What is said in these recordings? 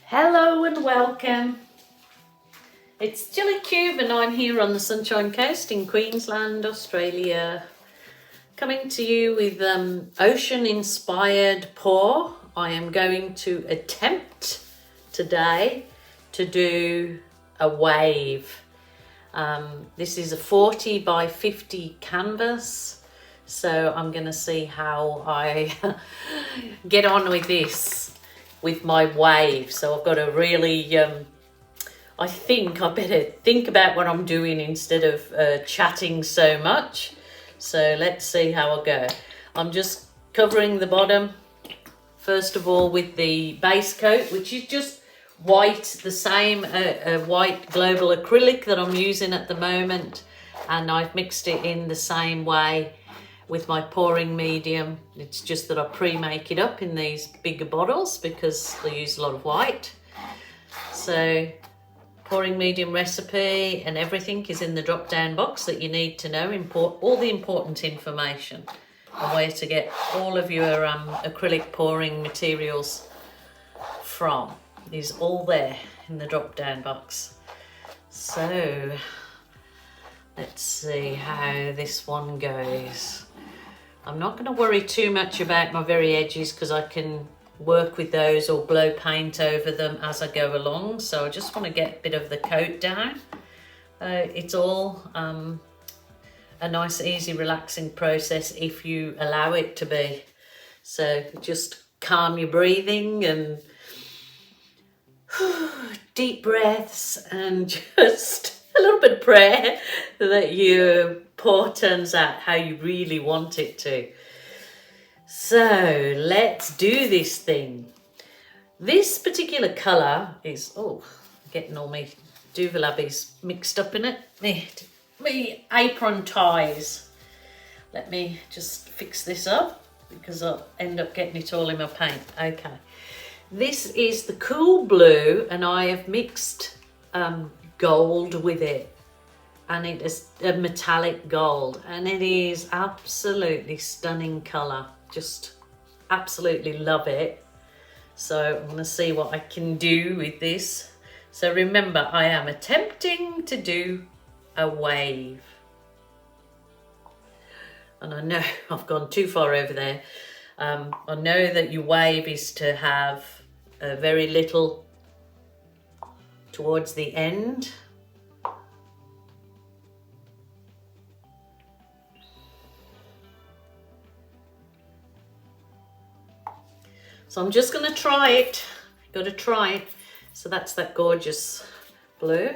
Hello and welcome. It's Jilly Cube and I'm here on the Sunshine Coast in Queensland, Australia. Coming to you with ocean-inspired pour. I am going to attempt today to do a wave. This is a 40 by 50 canvas, so I'm going to see how I get on with this with my wave. So I've got to really I think I better think about what I'm doing instead of chatting so much. So let's see how I go. I'm just covering the bottom first of all with the base coat, which is just white, the same white global acrylic that I'm using at the moment, and I've mixed it in the same way with my pouring medium. It's just that I pre-make it up in these bigger bottles because I use a lot of white. So pouring medium recipe and everything is in the drop down box that you need to know, all the important information and where to get all of your acrylic pouring materials from is all there in the drop down box. So let's see how this one goes. I'm not going to worry too much about my very edges because I can work with those or blow paint over them as I go along. So I just want to get a bit of the coat down. It's all a nice, easy, relaxing process if you allow it to be. So just calm your breathing and deep breaths and just a little bit of prayer that your pour turns out how you really want it to. So let's do this thing. This particular colour is, getting all my doodleabbies mixed up in it. Me apron ties. Let me just fix this up because I'll end up getting it all in my paint. Okay. This is the cool blue and I have mixed gold with it, and it is a metallic gold and it is absolutely stunning colour. Just absolutely love it. So I'm going to see what I can do with this. So remember, I am attempting to do a wave. And I know I've gone too far over there. I know that your wave is to have a very little towards the end. So I'm just going to try it. Got to try it. So that's that gorgeous blue.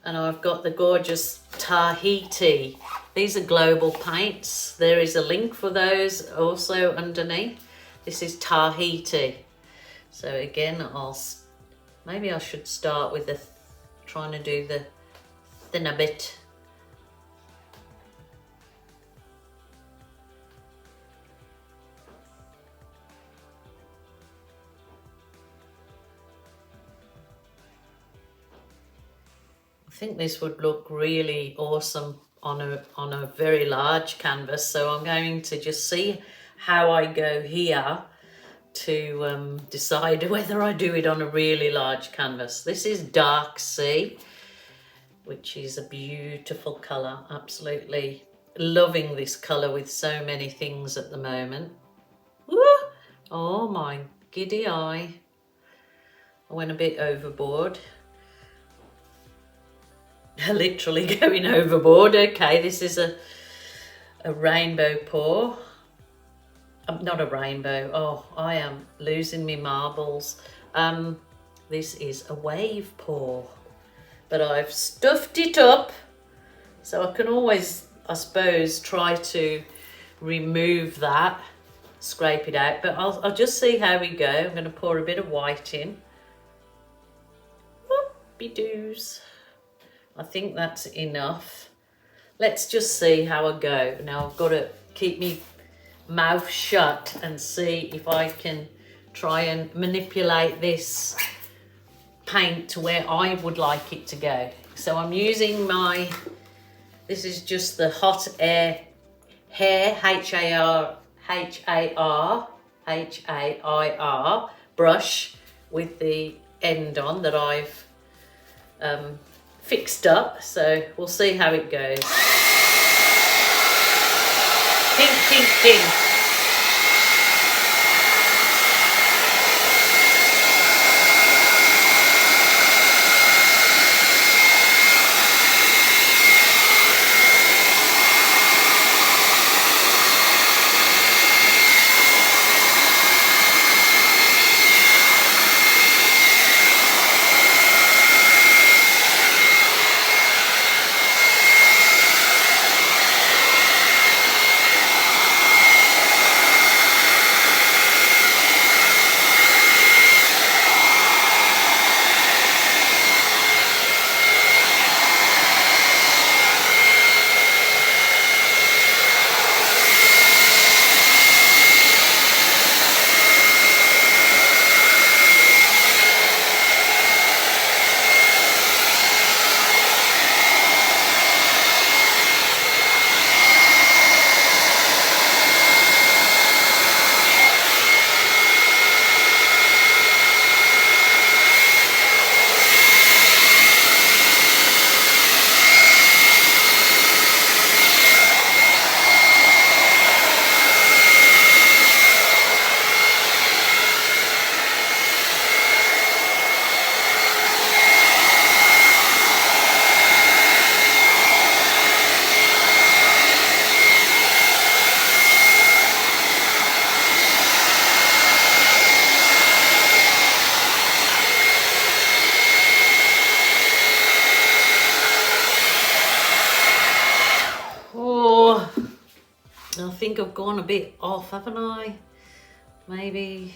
And I've got the gorgeous Tahiti. These are global paints. There is a link for those also underneath. This is Tahiti. So again, maybe I should start with trying to do the thinner bit. I think this would look really awesome on a very large canvas. So I'm going to just see how I go here to decide whether I do it on a really large canvas. This is Dark Sea, which is a beautiful colour. Absolutely loving this colour with so many things at the moment. Woo! Oh my giddy eye. I went a bit overboard. Literally going overboard. Okay, this is a rainbow pour. Not a rainbow. Oh, I am losing me marbles. This is a wave pour, but I've stuffed it up, so I can always, I suppose, try to remove that, scrape it out. But I'll just see how we go. I'm going to pour a bit of white in. Whoopie-doos. I think that's enough. Let's just see how I go. Now I've got to keep me mouth shut and see if I can try and manipulate this paint to where I would like it to go. So I'm using this is just the Hot Air Hair H-A-I-R brush with the end on that I've fixed up, so we'll see how it goes. Pink, pink, pink. I think I've gone a bit off, haven't I? Maybe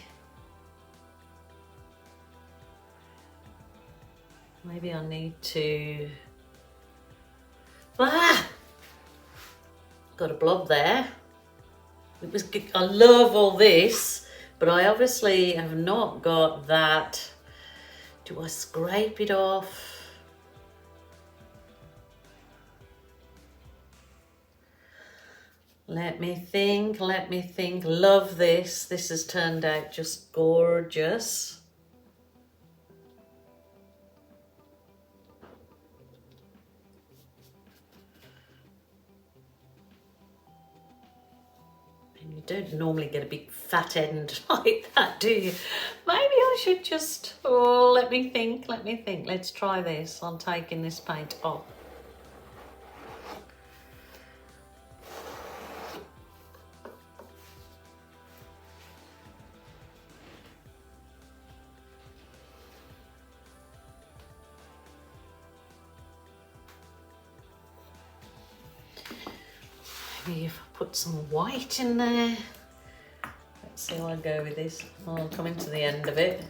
I need to... Got a blob there. I love all this, but I obviously have not got that. Do I scrape it off? Let me think. Love this. This has turned out just gorgeous. And you don't normally get a big fat end like that, do you? Maybe I should just, let me think. Let's try this on taking this paint off. Maybe if I put some white in there. Let's see how I go with this. I'll come into the end of it.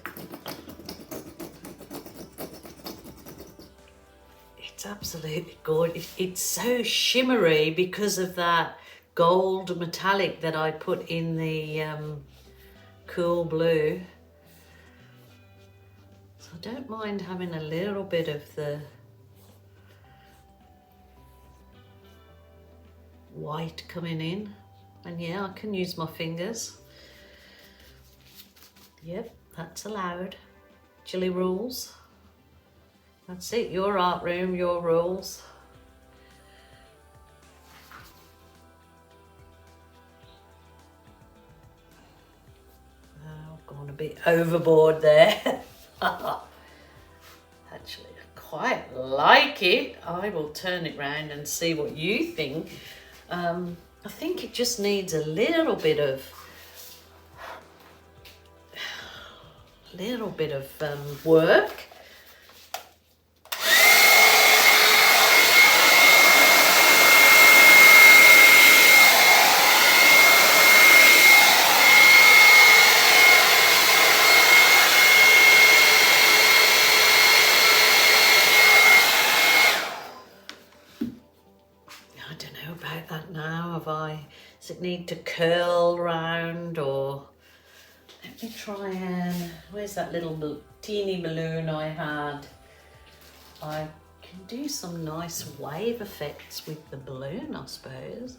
It's absolutely gorgeous. It's so shimmery because of that gold metallic that I put in the cool blue. So I don't mind having a little bit of the white coming in, and yeah, I can use my fingers. Yep, that's allowed. Chilly rules. That's it, your art room, your rules. I've gone a bit overboard there. Actually, I quite like it. I will turn it round and see what you think. I think it just needs a little bit of work. Does it need to curl round, or let me try and, where's that little teeny balloon I had? I can do some nice wave effects with the balloon, I suppose.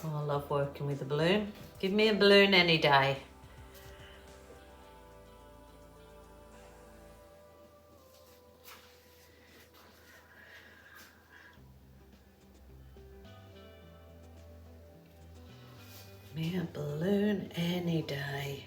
Oh, I love working with a balloon. Give me a balloon any day. Me a balloon any day.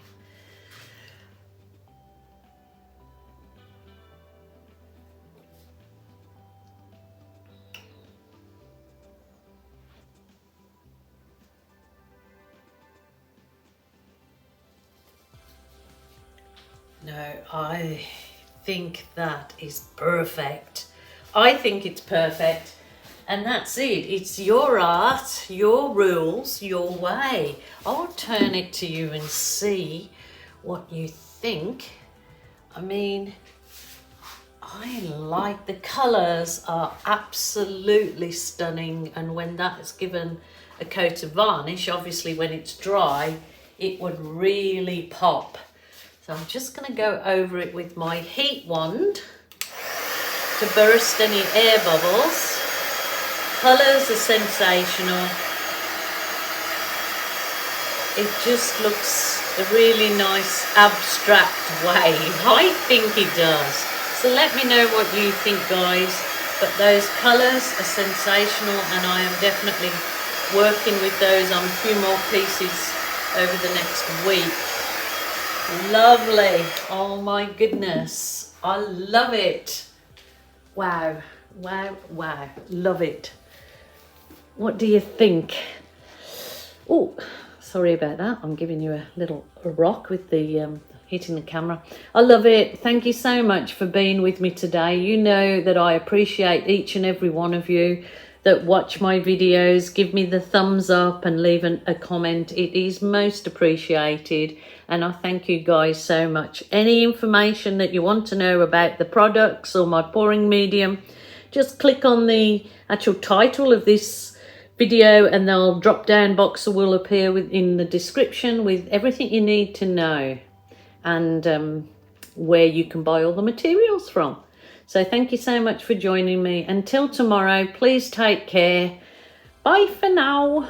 No, I think that is perfect. I think it's perfect. And that's it. It's your art, your rules, your way. I'll turn it to you and see what you think. I mean, I like the colours are absolutely stunning, and when that's given a coat of varnish, obviously when it's dry, it would really pop. So I'm just going to go over it with my heat wand to burst any air bubbles. Colours are sensational. It just looks a really nice abstract wave. I think it does. So let me know what you think, guys. But those colours are sensational, and I am definitely working with those on a few more pieces over the next week. Lovely. Oh my goodness. I love it. Wow. Wow. Wow. Love it. What do you think? Oh, sorry about that. I'm giving you a little rock with the hitting the camera. I love it. Thank you so much for being with me today. You know that I appreciate each and every one of you that watch my videos. Give me the thumbs up and leave a comment. It is most appreciated, and I thank you guys so much. Any information that you want to know about the products or my pouring medium, just click on the actual title of this video, and the drop down box will appear in the description with everything you need to know, and where you can buy all the materials from. So thank you so much for joining me. Until tomorrow, please take care. Bye for now.